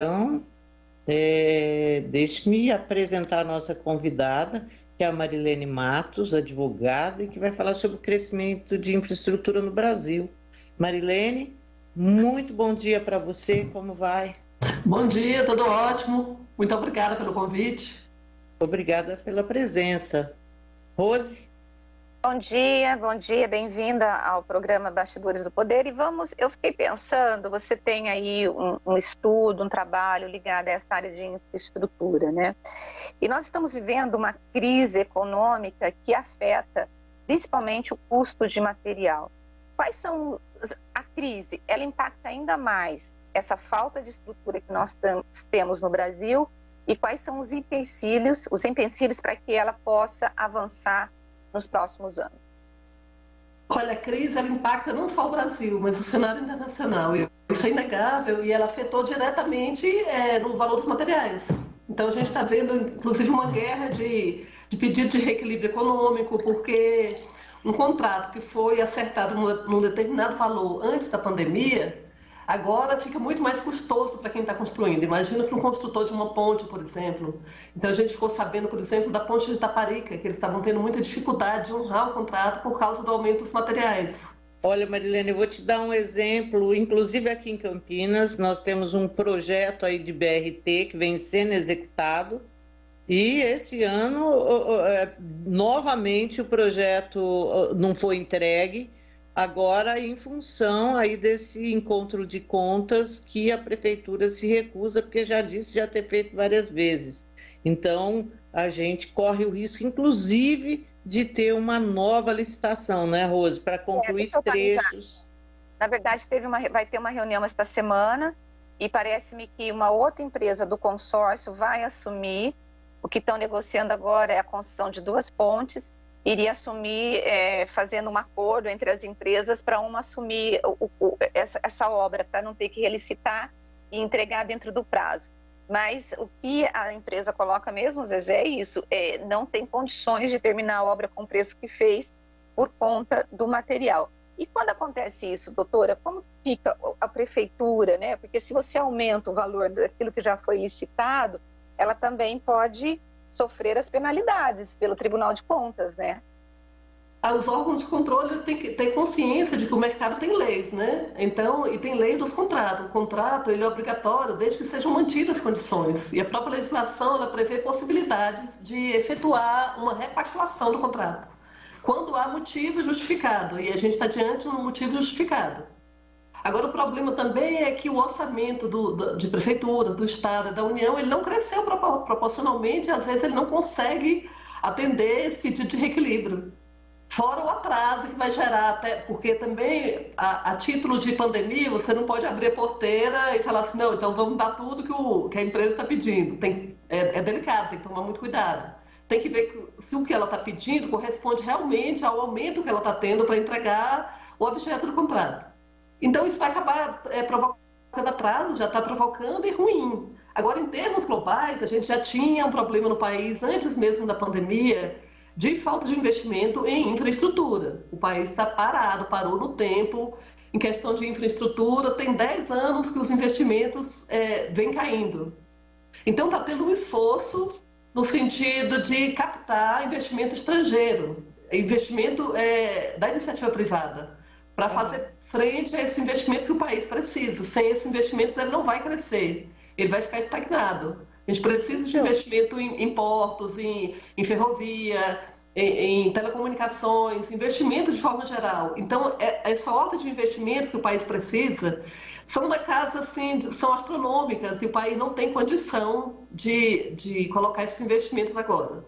Então, deixe-me apresentar a nossa convidada, que é a Marilene Matos, advogada, e que vai falar sobre o crescimento de infraestrutura no Brasil. Marilene, muito bom dia para você, como vai? Bom dia, tudo ótimo. Muito obrigada pelo convite. Obrigada pela presença. Rose? Bom dia, bem-vinda ao programa Bastidores do Poder. Eu fiquei pensando, você tem aí um estudo, um trabalho ligado a essa área de infraestrutura, né? E nós estamos vivendo uma crise econômica que afeta principalmente o custo de material. A crise, ela impacta ainda mais essa falta de estrutura que nós temos no Brasil e quais são os empecilhos para que ela possa avançar nos próximos anos? Olha, a crise ela impacta não só o Brasil, mas o cenário internacional. Isso é inegável e ela afetou diretamente no valor dos materiais. Então a gente está vendo, inclusive, uma guerra de pedido de reequilíbrio econômico, porque um contrato que foi acertado num determinado valor antes da pandemia, agora fica muito mais custoso para quem está construindo. Imagina para um construtor de uma ponte, por exemplo. Então a gente ficou sabendo, por exemplo, da ponte de Itaparica, que eles estavam tendo muita dificuldade de honrar o contrato por causa do aumento dos materiais. Olha, Marilene, eu vou te dar um exemplo. Inclusive aqui em Campinas, nós temos um projeto aí de BRT que vem sendo executado. E esse ano, novamente, o projeto não foi entregue. Agora, em função aí desse encontro de contas que a prefeitura se recusa, porque já disse já ter feito várias vezes. Então, a gente corre o risco, inclusive, de ter uma nova licitação, né, Rose, para concluir trechos. Na verdade, vai ter uma reunião esta semana e parece-me que uma outra empresa do consórcio vai assumir. O que estão negociando agora é a construção de 2 pontes. Iria assumir, fazendo um acordo entre as empresas para uma assumir essa obra, para não ter que relicitar e entregar dentro do prazo. Mas o que a empresa coloca mesmo, Zezé, é isso, não tem condições de terminar a obra com o preço que fez por conta do material. E quando acontece isso, doutora, como fica a prefeitura, né? Porque se você aumenta o valor daquilo que já foi licitado, ela também pode sofrer as penalidades pelo Tribunal de Contas, né? Os órgãos de controle eles têm que ter consciência de que o mercado tem leis, né? Então, e tem lei dos contratos. O contrato ele é obrigatório desde que sejam mantidas as condições. E a própria legislação ela prevê possibilidades de efetuar uma repactuação do contrato, quando há motivo justificado. E a gente está diante de um motivo justificado. Agora, o problema também é que o orçamento de prefeitura, do Estado e da União, ele não cresceu proporcionalmente, às vezes ele não consegue atender esse pedido de reequilíbrio. Fora o atraso que vai gerar, até porque também, a título de pandemia, você não pode abrir a porteira e falar assim, não, então vamos dar tudo que a empresa está pedindo. É delicado, tem que tomar muito cuidado. Tem que ver se o que ela está pedindo corresponde realmente ao aumento que ela está tendo para entregar o objeto do contrato. Então, isso vai acabar provocando atraso, já está provocando e ruim. Agora, em termos globais, a gente já tinha um problema no país, antes mesmo da pandemia, de falta de investimento em infraestrutura. O país está parou no tempo. Em questão de infraestrutura, tem 10 anos que os investimentos vêm caindo. Então, está tendo um esforço no sentido de captar investimento estrangeiro, investimento da iniciativa privada, para fazer frente a esse investimento que o país precisa. Sem esses investimentos, ele não vai crescer, ele vai ficar estagnado. A gente precisa de investimento em portos, em ferrovia, em telecomunicações, investimento de forma geral. Então, essa ordem de investimentos que o país precisa são da casa, assim, são astronômicas, e o país não tem condição de colocar esses investimentos agora.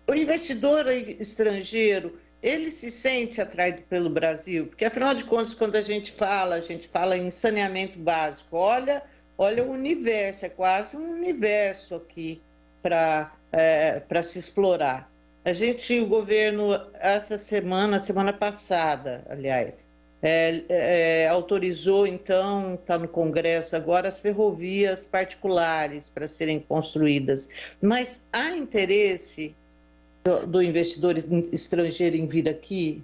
O investidor estrangeiro, ele se sente atraído pelo Brasil? Porque, afinal de contas, quando a gente fala em saneamento básico. Olha o universo, é quase um universo aqui para se explorar. O governo, semana passada, aliás, autorizou, então, está no Congresso agora, as ferrovias particulares para serem construídas. Mas há interesse do investidor estrangeiro em vir aqui?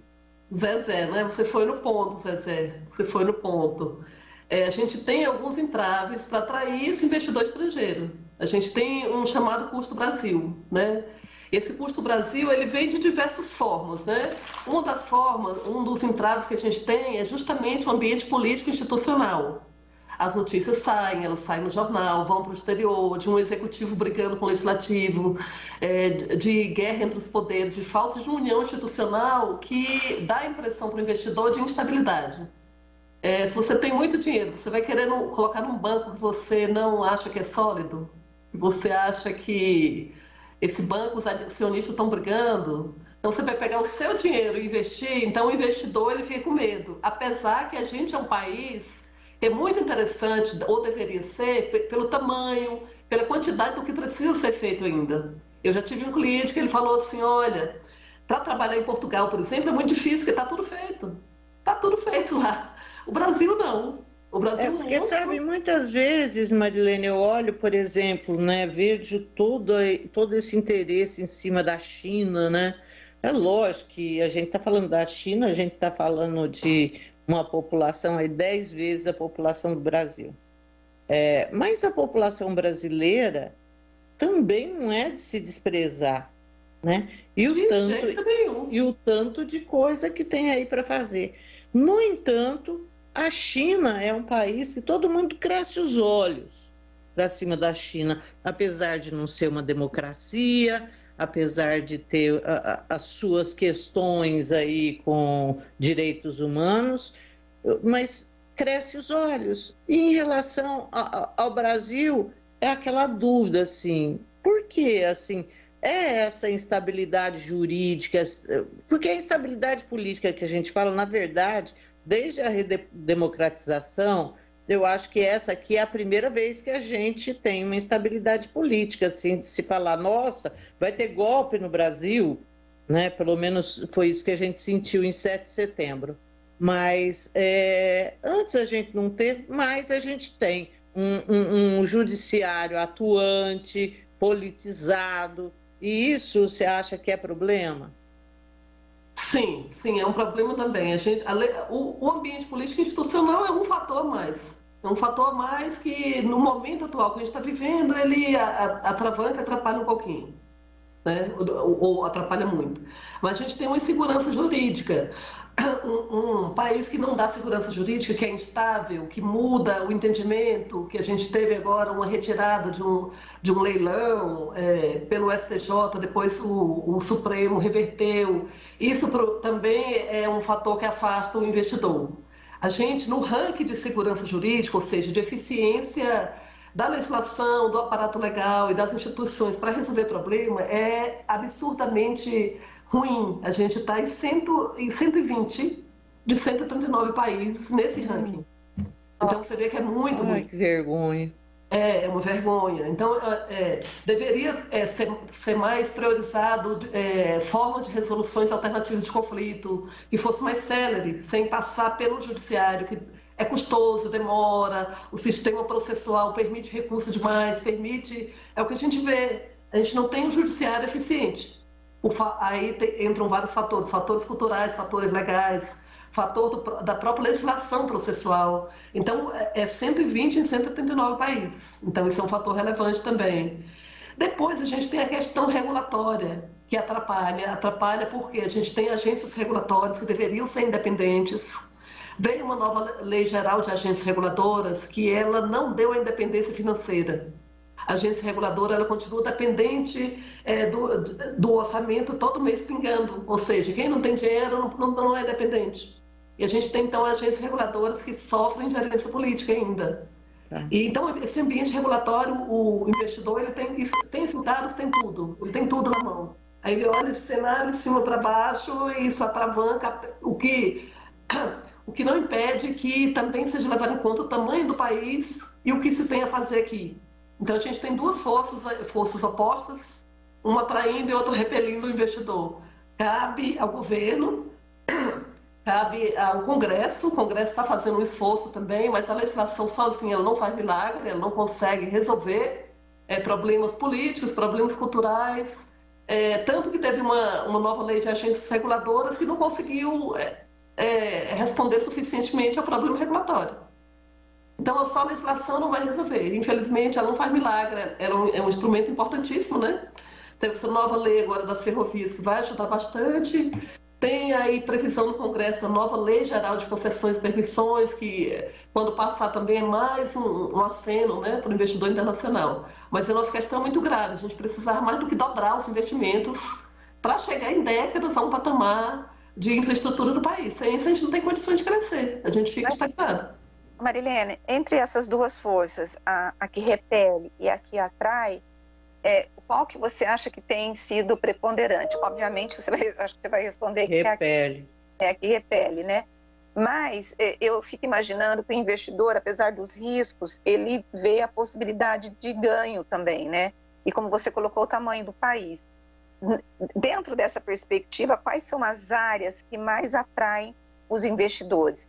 Zezé, né? Você foi no ponto, Zezé. Você foi no ponto. a gente tem alguns entraves para atrair esse investidor estrangeiro. A gente tem um chamado custo Brasil, né? Esse custo Brasil, ele vem de diversas formas, né? Uma das formas, um dos entraves que a gente tem é justamente o ambiente político institucional. As notícias saem, elas saem no jornal, vão para o exterior, de um executivo brigando com o legislativo, de guerra entre os poderes, de falta de união institucional que dá a impressão para o investidor de instabilidade. Se você tem muito dinheiro, você vai querendo colocar num banco que você não acha que é sólido, que você acha que esse banco, os acionistas estão brigando, então você vai pegar o seu dinheiro e investir, então o investidor ele fica com medo. Apesar que a gente é um país que é muito interessante, ou deveria ser, pelo tamanho, pela quantidade do que precisa ser feito ainda. Eu já tive um cliente que ele falou assim, olha, para trabalhar em Portugal, por exemplo, é muito difícil, porque está tudo feito. Está tudo feito lá. O Brasil não. O Brasil porque, sabe, muitas vezes, Marilene, eu olho, por exemplo, né, vejo todo esse interesse em cima da China, né? É lógico que a gente está falando da China, a gente está falando de uma população aí 10 vezes a população do Brasil. Mas a população brasileira também não é de se desprezar, né? E o tanto de coisa que tem aí para fazer. No entanto, a China é um país que todo mundo cresce os olhos para cima da China, apesar de não ser uma democracia, apesar de ter as suas questões aí com direitos humanos, mas cresce os olhos. E em relação ao Brasil, é aquela dúvida, assim, por que, assim, essa instabilidade jurídica, porque a instabilidade política que a gente fala, na verdade, desde a redemocratização, eu acho que essa aqui é a primeira vez que a gente tem uma instabilidade política, assim, de se falar, nossa, vai ter golpe no Brasil, né? Pelo menos foi isso que a gente sentiu em 7 de setembro. Mas antes a gente não teve, mas a gente tem um judiciário atuante, politizado, e isso você acha que é problema? Sim, é um problema também. O ambiente político institucional é um fator a mais. É um fator a mais que, no momento atual que a gente está vivendo, ele atravanca, atrapalha um pouquinho, né? Ou atrapalha muito. Mas a gente tem uma insegurança jurídica. Um país que não dá segurança jurídica, que é instável, que muda o entendimento, que a gente teve agora uma retirada de um leilão pelo STJ, depois o Supremo reverteu. Isso também é um fator que afasta o investidor. A gente, no ranking de segurança jurídica, ou seja, de eficiência da legislação, do aparato legal e das instituições para resolver problema, é absurdamente ruim. A gente está em 120 de 139 países nesse ranking. Então você vê que é muito ruim. Que vergonha. É uma vergonha. Então deveria ser mais priorizado formas de resoluções alternativas de conflito, que fosse mais célere, sem passar pelo judiciário, que é custoso, demora, o sistema processual permite recurso demais, é o que a gente vê. A gente não tem um judiciário eficiente. Aí entram vários fatores culturais, fatores legais, fator da própria legislação processual. Então, é 120 em 139 países. Então, isso é um fator relevante também. Depois, a gente tem a questão regulatória, que atrapalha porque a gente tem agências regulatórias que deveriam ser independentes. Veio uma nova lei geral de agências reguladoras que ela não deu a independência financeira. A agência reguladora ela continua dependente do orçamento todo mês pingando, ou seja, quem não tem dinheiro não é dependente. E a gente tem, então, agências reguladoras que sofrem gerência política ainda. E, então, esse ambiente regulatório, o investidor, ele tem esses dados, tem tudo, ele tem tudo na mão. Aí ele olha esse cenário de cima para baixo e isso atravanca, o que não impede que também seja levado em conta o tamanho do país e o que se tem a fazer aqui. Então, a gente tem duas forças opostas, uma atraindo e outra repelindo o investidor. Cabe ao governo, cabe ao Congresso. O Congresso está fazendo um esforço também, mas a legislação sozinha ela não faz milagre, ela não consegue resolver problemas políticos, problemas culturais. Tanto que teve uma nova lei de agências reguladoras que não conseguiu responder suficientemente ao problema regulatório. Então, só a legislação não vai resolver. Infelizmente, ela não faz milagre, ela é um instrumento importantíssimo, né? Tem essa nova lei agora das ferrovias que vai ajudar bastante. Tem aí previsão no Congresso a nova Lei Geral de Concessões e Permissões, que quando passar também é mais um aceno, né, para o investidor internacional. Mas a nossa questão é muito grave, a gente precisa mais do que dobrar os investimentos para chegar em décadas a um patamar de infraestrutura do país. Sem isso a gente não tem condições de crescer, a gente fica estagnado. Marilene, entre essas duas forças, a que repele e a que atrai, qual que você acha que tem sido preponderante? Obviamente, acho que você vai responder que repele. É a que repele, né? Mas eu fico imaginando que o investidor, apesar dos riscos, ele vê a possibilidade de ganho também, né? E como você colocou, o tamanho do país. Dentro dessa perspectiva, quais são as áreas que mais atraem os investidores?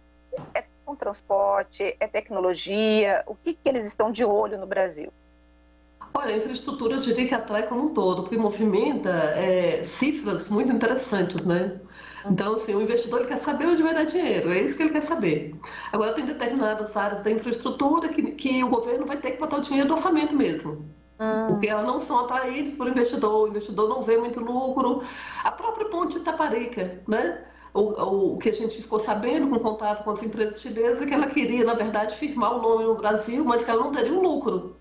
É com transporte, é tecnologia? O que eles estão de olho no Brasil? Olha, a infraestrutura eu diria que atrai como um todo, porque movimenta cifras muito interessantes, né? Então, assim, o investidor ele quer saber onde vai dar dinheiro, é isso que ele quer saber. Agora, tem determinadas áreas da infraestrutura que o governo vai ter que botar o dinheiro do orçamento mesmo. Porque elas não são atraídas por investidor, o investidor não vê muito lucro. A própria ponte de Itaparica, né? O que a gente ficou sabendo com contato com as empresas chinesas é que ela queria, na verdade, firmar o nome no Brasil, mas que ela não teria um lucro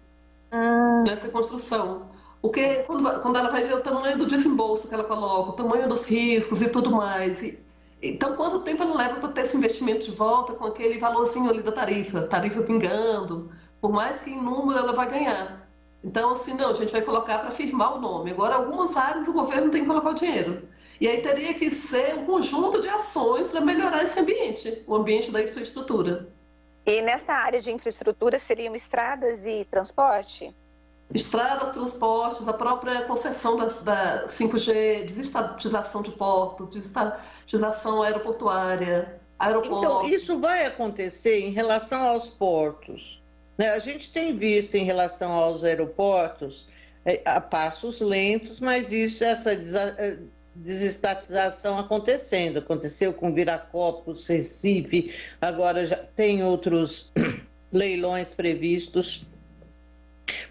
nessa construção. Porque quando ela vai ver o tamanho do desembolso que ela coloca, o tamanho dos riscos e tudo mais. Então, quanto tempo ela leva para ter esse investimento de volta com aquele valorzinho ali da tarifa pingando, por mais que em número ela vai ganhar. Então, assim, não, a gente vai colocar para firmar o nome. Agora, algumas áreas o governo tem que colocar o dinheiro. E aí teria que ser um conjunto de ações para melhorar esse ambiente, o ambiente da infraestrutura. E nessa área de infraestrutura seriam estradas e transporte? Estradas, transportes, a própria concessão da 5G, desestatização de portos, desestatização aeroportuária, aeroportos. Então, isso vai acontecer em relação aos portos, né? A gente tem visto em relação aos aeroportos a passos lentos, mas essa desestatização acontecendo. Aconteceu com Viracopos, Recife, agora já tem outros leilões previstos.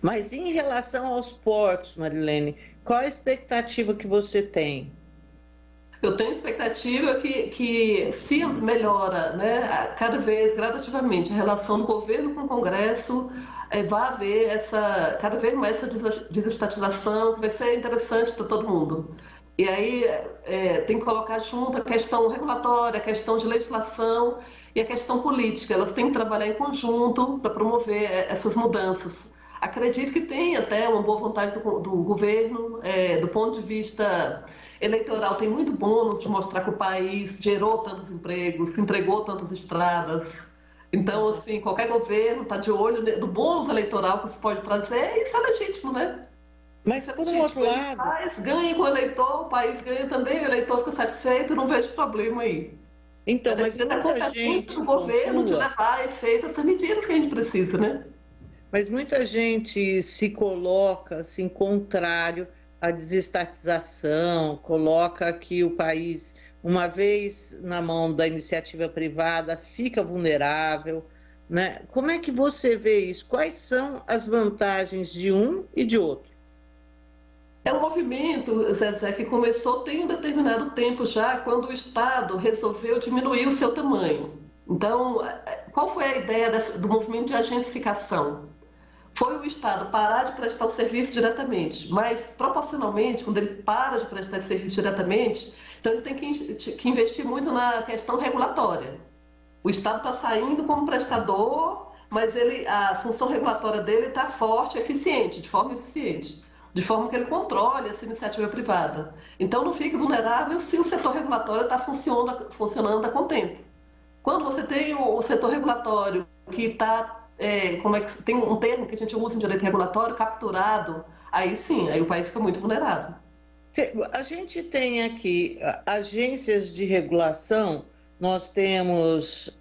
Mas em relação aos portos, Marilene, qual a expectativa que você tem? Eu tenho expectativa que se melhora, né, cada vez, gradativamente, a relação do governo com o Congresso, vai haver cada vez mais essa desestatização, que vai ser interessante para todo mundo. E aí tem que colocar junto a questão regulatória, a questão de legislação e a questão política. Elas têm que trabalhar em conjunto para promover essas mudanças. Acredito que tem até uma boa vontade do governo, do ponto de vista eleitoral, tem muito bônus de mostrar que o país gerou tantos empregos, entregou tantas estradas. Então, assim, qualquer governo está de olho no bônus eleitoral que isso pode trazer, e isso é legítimo, né? Mas, por um outro lado... O país ganha com o eleitor, o país ganha também, o eleitor fica satisfeito, não vejo problema aí. Então, mas muita gente... do governo de levar a efeito essas medidas que a gente precisa, né? Mas muita gente se coloca assim, contrário à desestatização, coloca que o país, uma vez na mão da iniciativa privada, fica vulnerável, né? Como é que você vê isso? Quais são as vantagens de um e de outro? É um movimento, Zezé, que começou tem um determinado tempo já, quando o Estado resolveu diminuir o seu tamanho. Então, qual foi a ideia do movimento de agencificação? Foi o Estado parar de prestar o serviço diretamente, mas proporcionalmente, quando ele para de prestar esse serviço diretamente, então ele tem que investir muito na questão regulatória. O Estado está saindo como prestador, mas a função regulatória dele está forte, eficiente, de forma eficiente, de forma que ele controle essa iniciativa privada. Então não fique vulnerável se o setor regulatório está funcionando a contento. Quando você tem o setor regulatório que está tem um termo que a gente usa em direito regulatório, capturado, aí sim, aí o país fica muito vulnerável. A gente tem aqui agências de regulação, nós temos,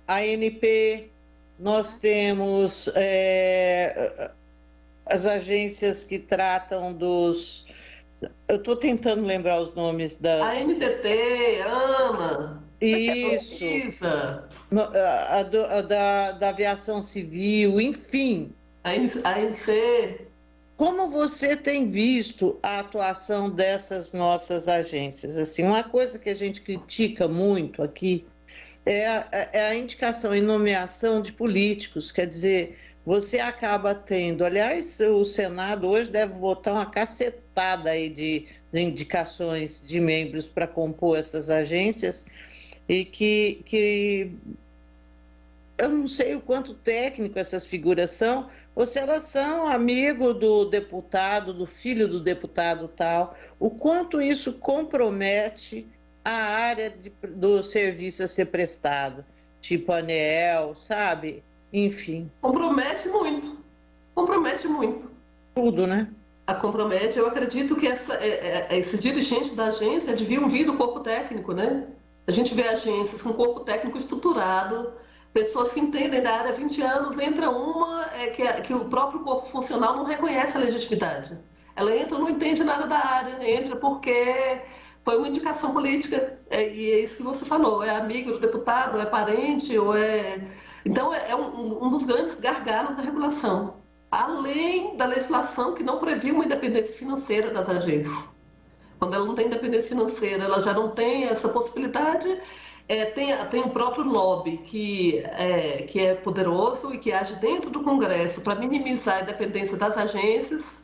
a ANP, nós temos as agências que tratam dos... Eu estou tentando lembrar os nomes da... A NTT, ANA, isso. da aviação civil, enfim. A ANC. Como você tem visto a atuação dessas nossas agências? Assim, uma coisa que a gente critica muito aqui é a indicação e nomeação de políticos, quer dizer, você acaba tendo, aliás, o Senado hoje deve votar uma cacetada aí de indicações de membros para compor essas agências, e que eu não sei o quanto técnico essas figuras são, ou se elas são amigo do deputado, do filho do deputado tal, o quanto isso compromete a área do serviço a ser prestado, tipo ANEEL, sabe? Enfim. Compromete muito. Compromete muito. Tudo, né? A compromete. Eu acredito que esses dirigentes da agência deviam vir do corpo técnico, né? A gente vê agências com corpo técnico estruturado, pessoas que entendem da área há 20 anos, entra uma que o próprio corpo funcional não reconhece a legitimidade. Ela entra, não entende nada da área, entra porque foi uma indicação política, e é isso que você falou, é amigo do deputado, é parente, ou é... Então, é um dos grandes gargalos da regulação, além da legislação que não previa uma independência financeira das agências. Quando ela não tem independência financeira, ela já não tem essa possibilidade. Tem o próprio lobby, que é poderoso e que age dentro do Congresso para minimizar a independência das agências.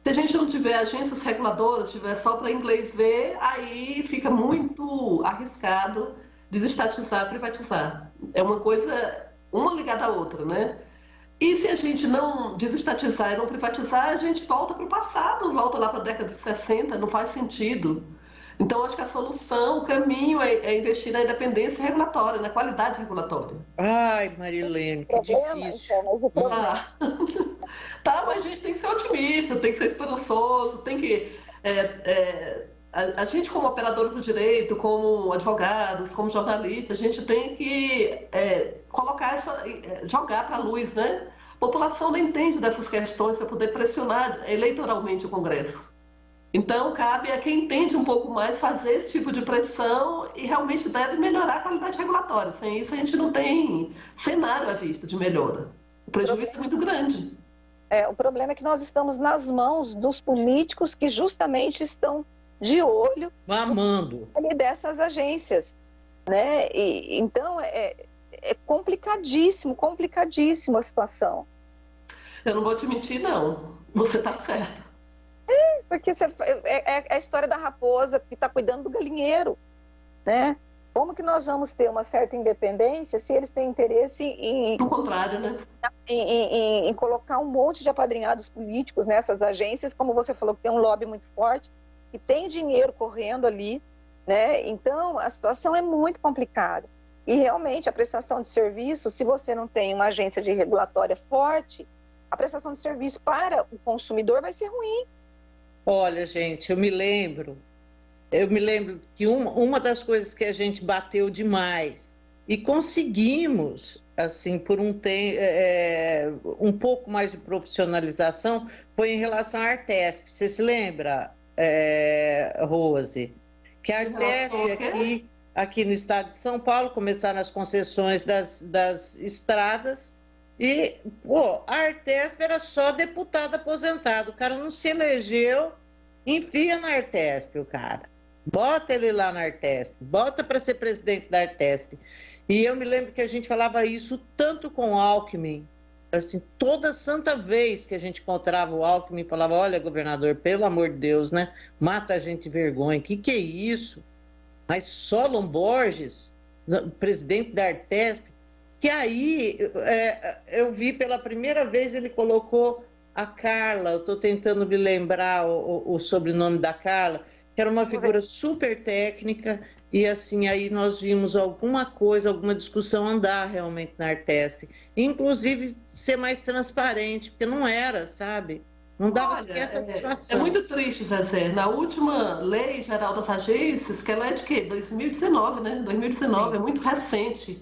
Se a gente não tiver agências reguladoras, tiver só para inglês ver, aí fica muito arriscado desestatizar, privatizar. É uma coisa, uma ligada à outra, né? E se a gente não desestatizar e não privatizar, a gente volta para o passado, volta lá para a década de 60, não faz sentido. Então, acho que a solução, o caminho é investir na independência regulatória, na qualidade regulatória. Ai, Marilene, que difícil. Tá, mas a gente tem que ser otimista, tem que ser esperançoso, tem que... a gente, como operadores do direito, como advogados, como jornalistas, a gente tem que jogar para a luz, né? A população não entende dessas questões para poder pressionar eleitoralmente o Congresso. Então, cabe a quem entende um pouco mais fazer esse tipo de pressão e realmente deve melhorar a qualidade regulatória. Sem isso, a gente não tem cenário à vista de melhora. O prejuízo é muito grande. O problema é que nós estamos nas mãos dos políticos que justamente estão de olho mamando dessas agências, né? Então, é complicadíssimo a situação. Eu não vou te mentir, não. Você está certa. Porque é a história da raposa que está cuidando do galinheiro, né? Como que nós vamos ter uma certa independência se eles têm interesse em... Do contrário, né? Em colocar um monte de apadrinhados políticos nessas agências, como você falou, que tem um lobby muito forte, que tem dinheiro correndo ali, né? Então, a situação é muito complicada. E, realmente, a prestação de serviço, se você não tem uma agência de regulatória forte, a prestação de serviço para o consumidor vai ser ruim. Olha, gente, eu me lembro que uma das coisas que a gente bateu demais e conseguimos, assim, por um pouco mais de profissionalização, foi em relação à Artesp. Você se lembra, Rose? Que a Artesp aqui no estado de São Paulo começaram as concessões das estradas. E, a Artesp era só deputado aposentado. O cara não se elegeu, enfia na Artesp o cara. Bota ele lá na Artesp, bota para ser presidente da Artesp. E eu me lembro que a gente falava isso tanto com o Alckmin. Assim, toda santa vez que a gente encontrava o Alckmin, falava, olha, governador, pelo amor de Deus, né? Mata a gente de vergonha. Que é isso? Mas Solon Borges, presidente da Artesp, que aí eu vi pela primeira vez, ele colocou a Carla, eu estou tentando me lembrar o sobrenome da Carla, que era uma figura super técnica, e assim, aí nós vimos alguma discussão andar realmente na Artesp, inclusive ser mais transparente, porque não era, sabe? Não dava sequer satisfação. É muito triste, Zezé. Na última Lei Geral das Agências, que ela é de quê? 2019, né? 2019, sim. É muito recente.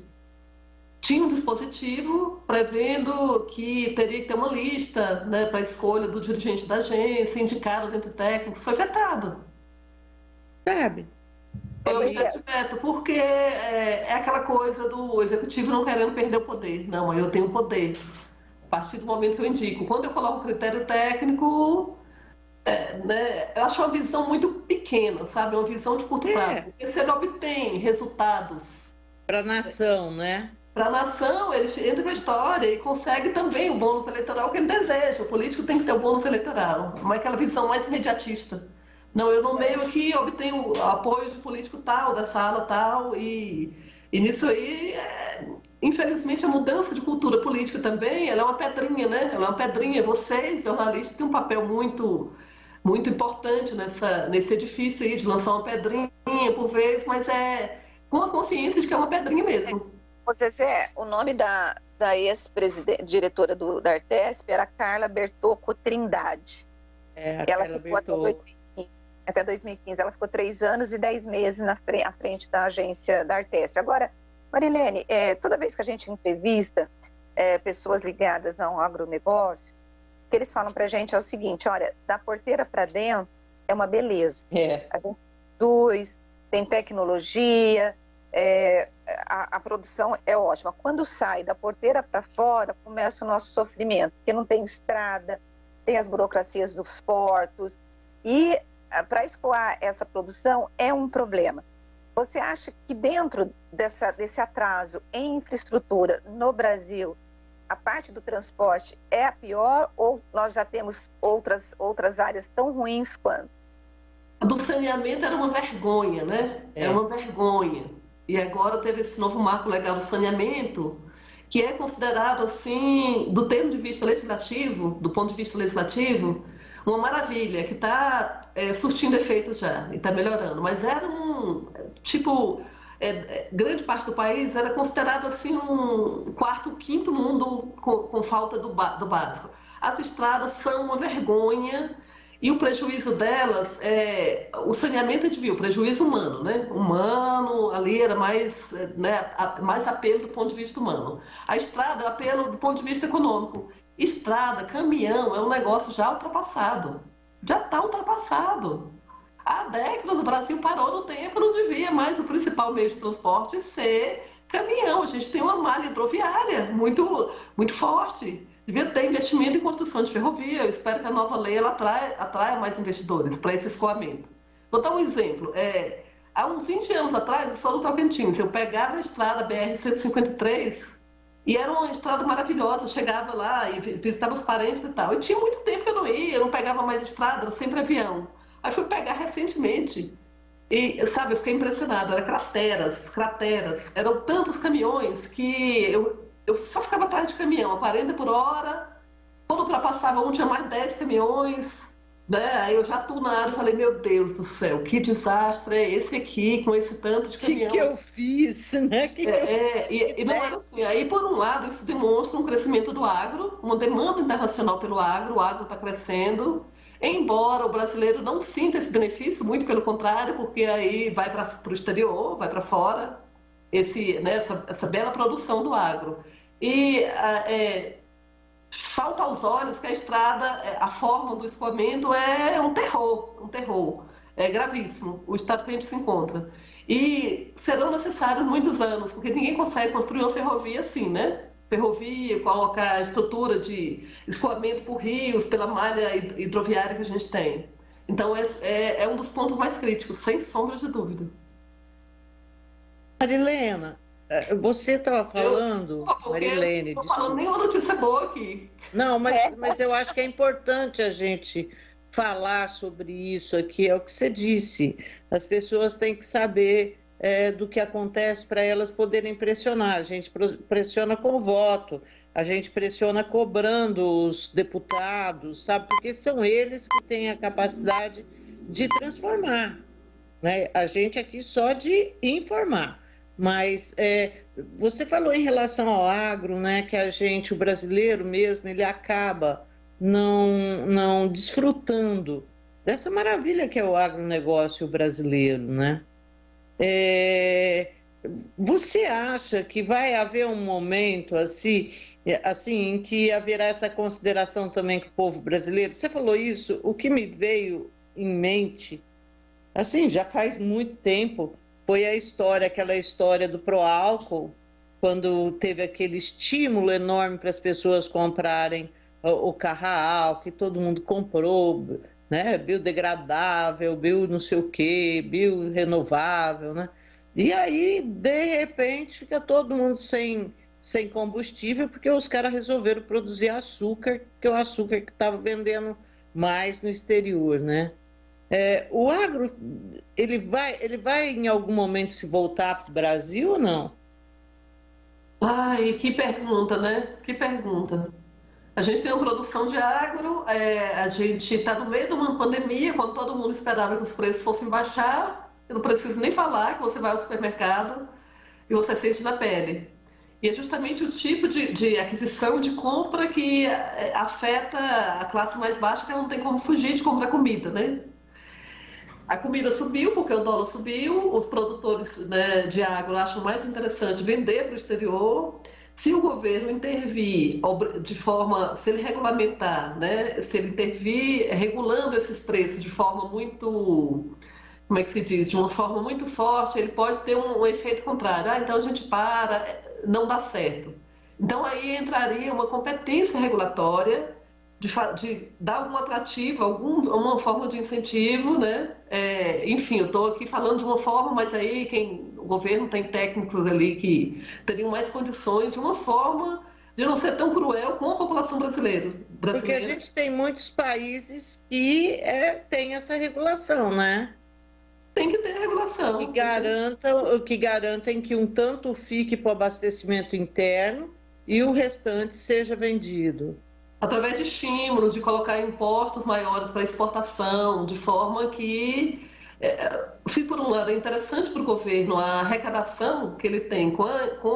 Tinha um dispositivo prevendo que teria que ter uma lista, né, para a escolha do dirigente da agência, indicado dentro técnico, foi vetado. Sabe? Foi objeto de veto, porque é aquela coisa do executivo não querendo perder o poder. Não, eu tenho poder. A partir do momento que eu indico. Quando eu coloco critério técnico, né, eu acho uma visão muito pequena, sabe? Uma visão de curto prazo. Porque se ele obtém resultados para a nação, né? Para a nação, ele entra na história e consegue também o bônus eleitoral que ele deseja. O político tem que ter o bônus eleitoral, não é aquela visão mais imediatista. Não, eu nomeio aqui, obtenho apoio de político tal, da sala tal, e nisso aí, infelizmente, a mudança de cultura política também, ela é uma pedrinha, né? Ela é uma pedrinha. Vocês, jornalistas, têm um papel muito, muito importante nesse edifício aí, de lançar uma pedrinha por vez, mas com a consciência de que é uma pedrinha mesmo. Zezé, o nome da ex-diretora da Artesp era Carla Bertocco Trindade. Ela ficou até 2015. Ela ficou 3 anos e 10 meses à frente da agência da Artesp. Agora, Marilene, toda vez que a gente entrevista pessoas ligadas a um agronegócio, o que eles falam para a gente é o seguinte: olha, da porteira para dentro é uma beleza. A gente produz, tem tecnologia, a produção é ótima. Quando sai da porteira para fora, começa o nosso sofrimento, porque não tem estrada, tem as burocracias dos portos, e para escoar essa produção é um problema. Você acha que dentro desse atraso em infraestrutura no Brasil, a parte do transporte é a pior, ou nós já temos outras áreas tão ruins quanto? A do saneamento era uma vergonha, né? É uma vergonha. E agora teve esse novo marco legal do saneamento, que é considerado, assim, do ponto de vista legislativo, uma maravilha, que está surtindo efeitos já, e está melhorando. Mas era grande parte do país era considerado, assim, um quarto, quinto mundo com falta do básico. As estradas são uma vergonha. E o prejuízo delas, o saneamento a gente viu, prejuízo humano, né? Humano, ali era mais apelo do ponto de vista humano. A estrada é apelo do ponto de vista econômico. Estrada, caminhão, é um negócio já ultrapassado. Já está ultrapassado. Há décadas o Brasil parou no tempo, não devia mais o principal meio de transporte ser caminhão. A gente tem uma malha hidroviária muito, muito forte. Devia ter investimento em construção de ferrovia. Eu espero que a nova lei ela atraia mais investidores para esse escoamento. Vou dar um exemplo. Há uns 20 anos atrás, eu sou do Tocantins, eu pegava a estrada BR-153 e era uma estrada maravilhosa. Eu chegava lá e visitava os parentes e tal. E tinha muito tempo que eu não ia, eu não pegava mais estrada, era sempre avião. Aí fui pegar recentemente e, sabe, eu fiquei impressionada. Era crateras. Eram tantos caminhões que eu só ficava atrás de caminhão, a 40 por hora. Quando ultrapassava um, tinha mais 10 caminhões. Né? Aí eu já estou na área e falei, meu Deus do céu, que desastre é esse aqui, com esse tanto de caminhão. O que eu fiz, né? E não era assim. Aí, por um lado, isso demonstra um crescimento do agro, uma demanda internacional pelo agro, o agro está crescendo. Embora o brasileiro não sinta esse benefício, muito pelo contrário, porque aí vai para o exterior, vai para fora, essa bela produção do agro. E salta aos olhos que a estrada, a forma do escoamento é um terror, é gravíssimo o estado que a gente se encontra. E serão necessários muitos anos, porque ninguém consegue construir uma ferrovia assim, né? Ferrovia, colocar estrutura de escoamento por rios, pela malha hidroviária que a gente tem. Então, é um dos pontos mais críticos, sem sombra de dúvida. Marilena, você estava falando, Marilene... Eu não estou falando nenhuma notícia boa aqui. Não, mas eu acho que é importante a gente falar sobre isso aqui, é o que você disse. As pessoas têm que saber do que acontece para elas poderem pressionar. A gente pressiona com o voto, a gente pressiona cobrando os deputados, sabe? Porque são eles que têm a capacidade de transformar, né? A gente aqui só de informar. Mas você falou em relação ao agro, né? Que o brasileiro mesmo, ele acaba não desfrutando dessa maravilha que é o agronegócio brasileiro, né? Você acha que vai haver um momento assim em que haverá essa consideração também com o povo brasileiro? Você falou isso, o que me veio em mente, assim, já faz muito tempo, foi aquela história do Proálcool, quando teve aquele estímulo enorme para as pessoas comprarem o carro, que todo mundo comprou, né? Biodegradável, bio não sei o quê, biorenovável, né? E aí, de repente, fica todo mundo sem combustível, porque os caras resolveram produzir açúcar, que é o açúcar que estava vendendo mais no exterior, né? O agro, ele vai em algum momento se voltar para o Brasil ou não? Ai, que pergunta, né? Que pergunta. A gente tem uma produção de agro, a gente está no meio de uma pandemia, quando todo mundo esperava que os preços fossem baixar. Eu não preciso nem falar que você vai ao supermercado e você sente na pele. E é justamente o tipo de aquisição, de compra que afeta a classe mais baixa, que ela não tem como fugir de comprar comida, né? A comida subiu porque o dólar subiu, os produtores, né, de agro acham mais interessante vender para o exterior. Se o governo intervir de forma, se ele regulamentar, né, se ele intervir regulando esses preços de forma muito, como é que se diz, de uma forma muito forte, ele pode ter um efeito contrário. Então a gente para, não dá certo. Então aí entraria uma competência regulatória de dar algum atrativo, alguma forma de incentivo, né? Enfim, eu estou aqui falando de uma forma, mas aí o governo tem técnicos ali que teriam mais condições, de uma forma de não ser tão cruel com a população brasileira. Porque a gente tem muitos países que têm essa regulação, né? Tem que ter regulação. Que garantem que um tanto fique para o abastecimento interno e o restante seja vendido. Através de estímulos, de colocar impostos maiores para exportação, de forma que, se por um lado é interessante para o governo a arrecadação que ele tem com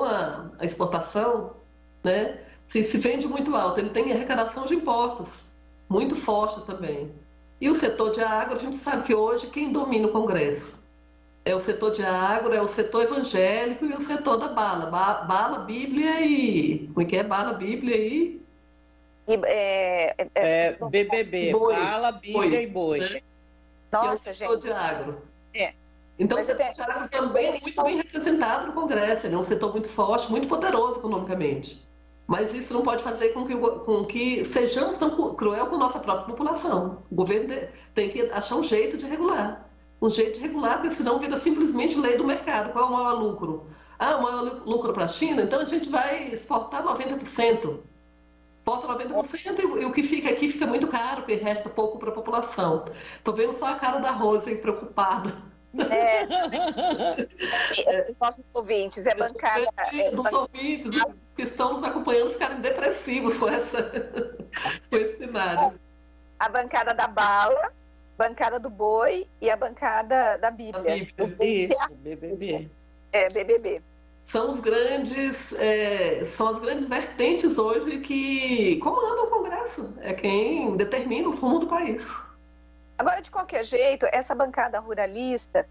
a exportação, né? Se vende muito alto, ele tem arrecadação de impostos muito forte também. E o setor de agro, a gente sabe que hoje quem domina o Congresso é o setor de agro, é o setor evangélico e o setor da bala. Bala, Bíblia e... Como é que é? Bala, Bíblia e... BBB, boi, bala, Bíblia e boi. Né? Nossa, é o setor gente. de agro. Então, Mas o setor de agro também é muito bem representado no Congresso. Ele é um setor muito forte, muito poderoso economicamente. Mas isso não pode fazer com que sejamos tão cruel com a nossa própria população. O governo tem que achar um jeito de regular. Um jeito de regular, porque senão vira simplesmente lei do mercado. Qual é o maior lucro? O maior lucro para a China? Então a gente vai exportar 90%. Exporta 90% e o que fica aqui fica muito caro, porque resta pouco para a população. Estou vendo só a cara da Rose preocupada. Nossos ouvintes, bancada. Dos ouvintes que estão nos acompanhando ficarem depressivos com esse cenário. A bancada da bala, bancada do boi e a bancada da Bíblia. Isso, BBB. BBB. São as grandes vertentes hoje que comandam o Congresso. É quem determina o rumo do país. Agora, de qualquer jeito, essa bancada ruralista,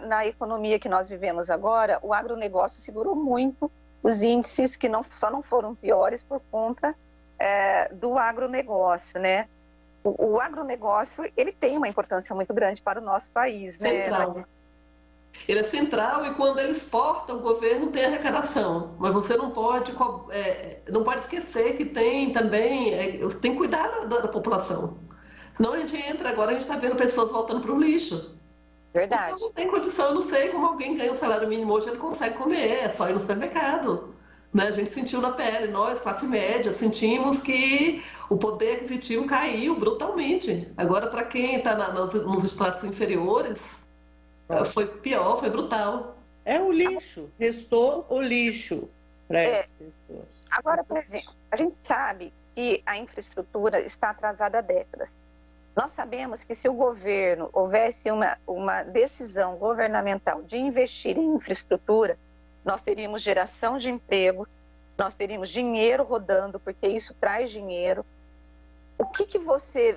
na economia que nós vivemos agora, o agronegócio segurou muito os índices que só não foram piores por conta do agronegócio, né? O agronegócio, ele tem uma importância muito grande para o nosso país, né? Central. Ele é central e quando ele exporta, o governo tem arrecadação. Mas você não pode esquecer que tem também, tem que cuidar da população. Senão a gente está vendo pessoas voltando para o lixo. Verdade. Então, não tem condição, eu não sei como alguém ganha o salário mínimo hoje, ele consegue comer, é só ir no supermercado. Né? A gente sentiu na pele, nós, classe média, sentimos que o poder aquisitivo caiu brutalmente. Agora, para quem está nos estratos inferiores, foi pior, foi brutal. É o lixo, restou o lixo para essas pessoas. Agora, por exemplo, a gente sabe que a infraestrutura está atrasada há décadas. Nós sabemos que se o governo houvesse uma decisão governamental de investir em infraestrutura, nós teríamos geração de emprego, nós teríamos dinheiro rodando, porque isso traz dinheiro.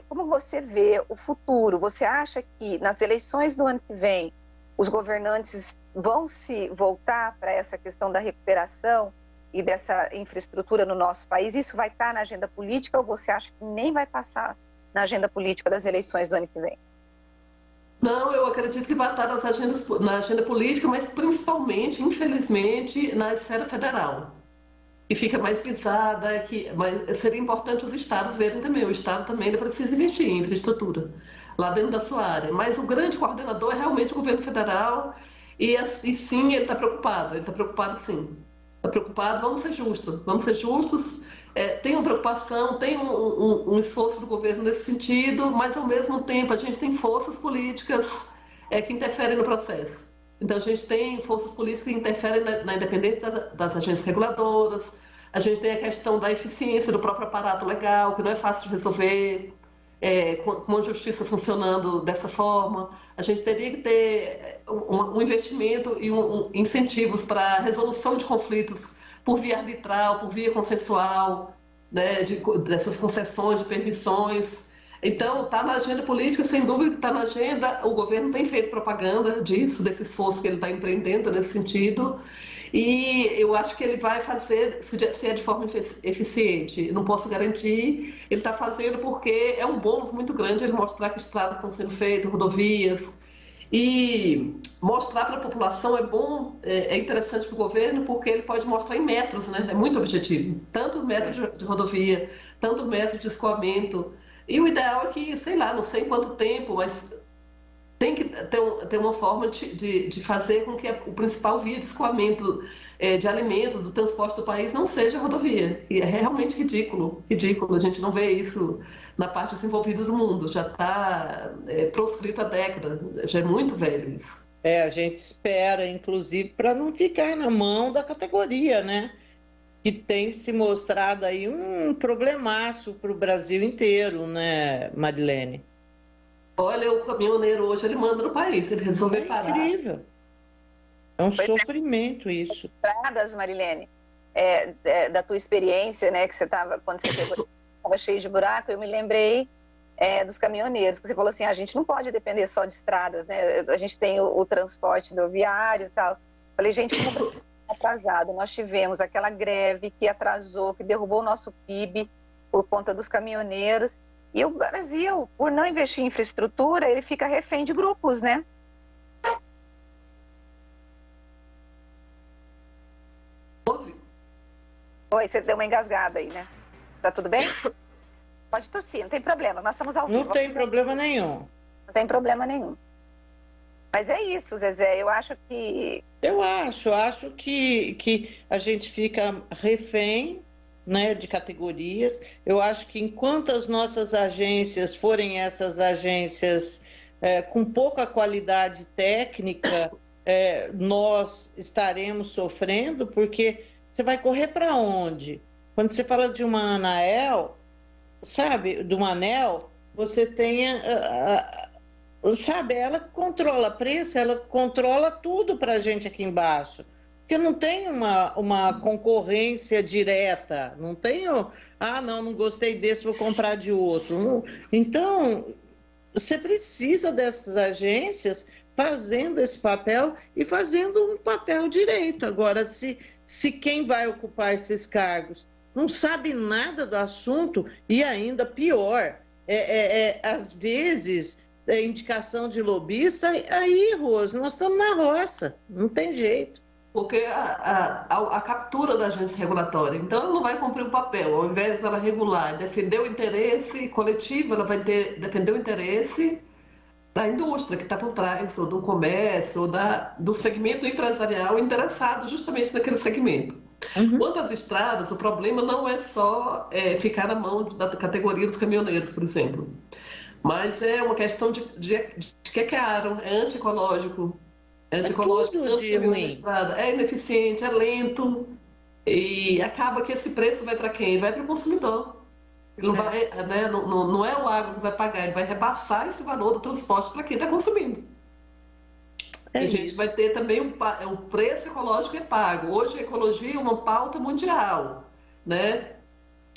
Como você vê o futuro? Você acha que nas eleições do ano que vem, os governantes vão se voltar para essa questão da recuperação e dessa infraestrutura no nosso país? Isso vai estar na agenda política ou você acha que nem vai passar na agenda política das eleições do ano que vem? Não, eu acredito que vai estar na agenda política, mas principalmente, infelizmente, na esfera federal. E fica mais visada, mas seria importante os estados verem também. O estado também precisa investir em infraestrutura lá dentro da sua área. Mas o grande coordenador é realmente o governo federal e sim, ele está preocupado sim. Está preocupado, vamos ser justos. Tem uma preocupação, tem um esforço do governo nesse sentido, mas ao mesmo tempo a gente tem forças políticas que interferem no processo. Então a gente tem forças políticas que interferem na independência das agências reguladoras, a gente tem a questão da eficiência do próprio aparato legal, que não é fácil de resolver, com a justiça funcionando dessa forma. A gente teria que ter um investimento e incentivos para a resolução de conflitos por via arbitral, por via consensual, né, dessas concessões de permissões. Então, está na agenda política, sem dúvida, está na agenda. O governo tem feito propaganda disso, desse esforço que ele está empreendendo nesse sentido. E eu acho que ele vai fazer, se é de forma eficiente, não posso garantir. Ele está fazendo porque é um bônus muito grande ele mostrar que estradas estão sendo feitas, rodovias. E mostrar para a população é bom, é interessante para o governo, porque ele pode mostrar em metros, né? É muito objetivo. Tanto metro de rodovia, tanto metro de escoamento. E o ideal é que, sei lá, não sei quanto tempo, mas tem que ter uma forma de fazer com que o principal via de escoamento de alimentos, do transporte do país, não seja a rodovia. E é realmente ridículo, ridículo. A gente não vê isso na parte desenvolvida do mundo. Já está proscrito há décadas, já é muito velho isso. A gente espera, inclusive, para não ficar na mão da categoria, né? Que tem se mostrado aí um problemaço para o Brasil inteiro, né, Marilene? Olha, o caminhoneiro hoje, ele manda no país, se ele resolver parar. É incrível. É um sofrimento isso. Estradas, Marilene, da tua experiência, né, que você estava, quando você pegou, estava cheio de buraco, eu me lembrei dos caminhoneiros, que você falou assim, a gente não pode depender só de estradas, né, a gente tem o transporte rodoviário e tal. Falei, gente, como atrasado, nós tivemos aquela greve que atrasou, que derrubou o nosso PIB por conta dos caminhoneiros. E o Brasil, por não investir em infraestrutura, ele fica refém de grupos, né? Oi, você deu uma engasgada aí, né? Tá tudo bem? Pode tossir, não tem problema, nós estamos ao vivo. Não tem problema nenhum. Não tem problema nenhum. Mas é isso, Zezé, eu acho que... Eu acho que a gente fica refém, né, de categorias. Eu acho que enquanto as nossas agências forem essas agências com pouca qualidade técnica, nós estaremos sofrendo, porque você vai correr para onde? Quando você fala de uma Anael, sabe, de uma ANEEL, você tem sabe, ela controla preço, ela controla tudo para a gente aqui embaixo. Porque não tem uma concorrência direta, não tenho, não gostei desse, vou comprar de outro. Então, você precisa dessas agências fazendo esse papel e fazendo um papel direito. Agora, se quem vai ocupar esses cargos não sabe nada do assunto, e ainda pior, às vezes, indicação de lobista, aí, Rose, nós estamos na roça, não tem jeito. Porque a captura da agência regulatória, então ela não vai cumprir o papel, ao invés dela regular e defender o interesse coletivo, ela vai defender o interesse da indústria que está por trás, ou do comércio, ou do segmento empresarial interessado justamente naquele segmento. Uhum. Quanto às estradas, o problema não é só ficar na mão da categoria dos caminhoneiros, por exemplo, mas é uma questão de que é caro, é antiecológico. É ineficiente, é lento e acaba que esse preço vai para quem? Vai para o consumidor. Ele não, vai, né, não é o agro que vai pagar, ele vai repassar esse valor do transporte para quem está consumindo. A gente vai ter também o preço ecológico é pago. Hoje a ecologia é uma pauta mundial, né?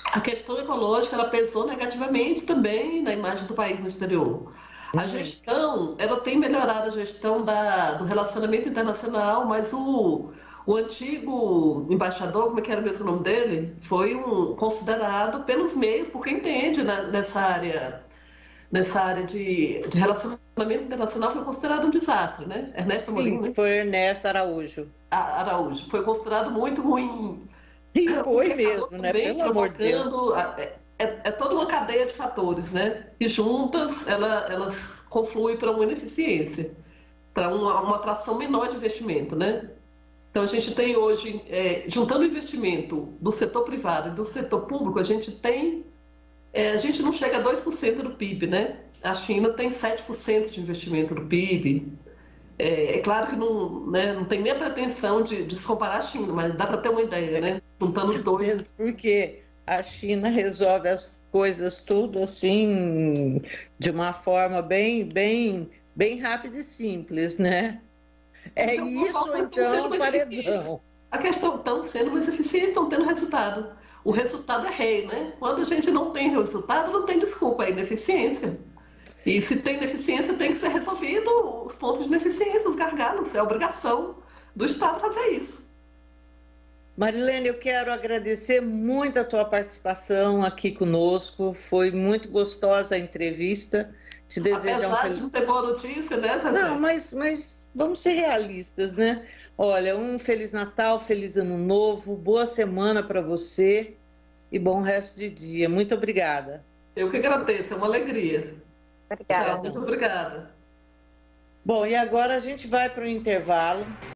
A questão ecológica ela pesou negativamente também na imagem do país no exterior. A gestão, ela tem melhorado a gestão do relacionamento internacional, mas o antigo embaixador, como é que era mesmo o nome dele? Foi considerado pelos meios, porque entende nessa área nessa área de relacionamento internacional foi considerado um desastre, né? Ernesto Amorim, né? Foi Ernesto Araújo. Araújo. Foi considerado muito ruim. E foi mesmo, né? Pelo amor de Deus. É toda uma cadeia de fatores, né? E juntas, elas confluem para uma ineficiência, para uma atração menor de investimento, né? Então, a gente tem hoje, juntando o investimento do setor privado e do setor público, a gente não chega a 2% do PIB, né? A China tem 7% de investimento do PIB. É claro que não tem nem a pretensão de se comparar a China, mas dá para ter uma ideia, né? Juntando os dois. Mesmo porque a China resolve as coisas tudo assim, de uma forma bem rápida e simples, né? É isso, então, paredão. A questão estão sendo mais eficientes, estão tendo resultado. O resultado é rei, né? Quando a gente não tem resultado, não tem desculpa, é ineficiência. E se tem ineficiência, tem que ser resolvido os pontos de ineficiência, os gargalos. É obrigação do Estado fazer isso. Marilene, eu quero agradecer muito a tua participação aqui conosco. Foi muito gostosa a entrevista. Te desejar Apesar de não ter boa notícia, né, Zezé? Não, mas vamos ser realistas, né? Olha, um Feliz Natal, Feliz Ano Novo, boa semana para você e bom resto de dia. Muito obrigada. Eu que agradeço, é uma alegria. Obrigada. Tchau, muito obrigada. Bom, e agora a gente vai para o intervalo.